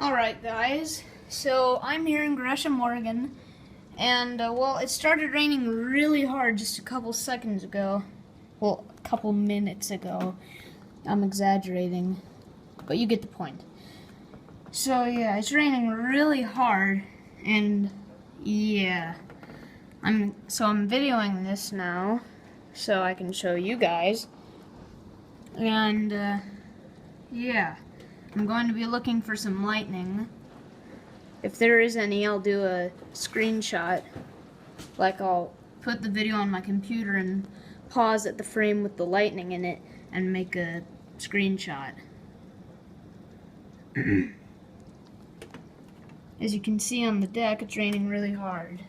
Alright guys, so I'm here in Gresham, Oregon, and well, it started raining really hard just a couple seconds ago. Well, a couple minutes ago. I'm exaggerating, but you get the point. So yeah, it's raining really hard, and yeah, I'm videoing this now, so I can show you guys, and yeah. I'm going to be looking for some lightning. If there is any, I'll do a screenshot. Like, I'll put the video on my computer and pause at the frame with the lightning in it and make a screenshot. As you can see on the deck, it's raining really hard.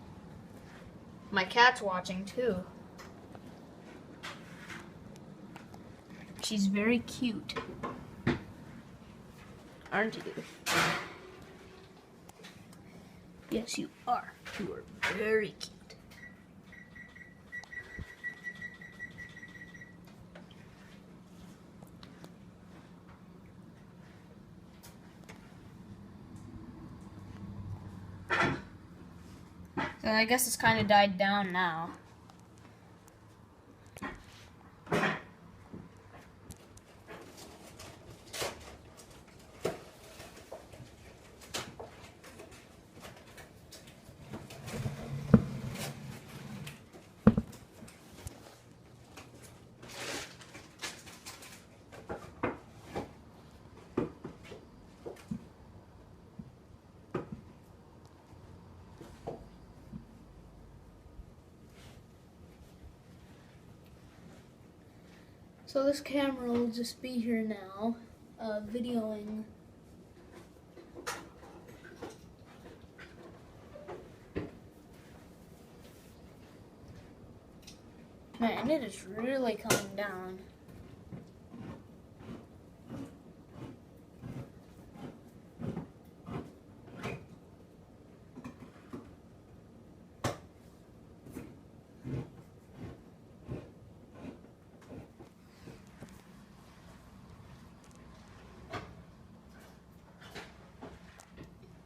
My cat's watching too. She's very cute. Aren't you? Yes, you are. You are very cute. So I guess it's kind of died down now. So this camera will just be here now, videoing. Man, it is really coming down.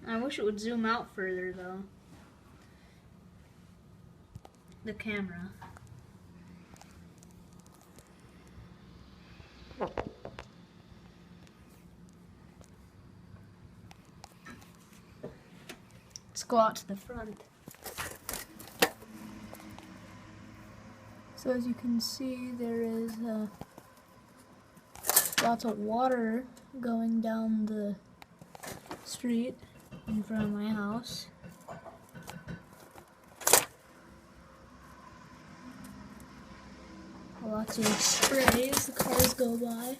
I wish it would zoom out further, though. The camera. Let's go out to the front. So as you can see, there is lots of water going down the street in front of my house. Lots of spray as the cars go by.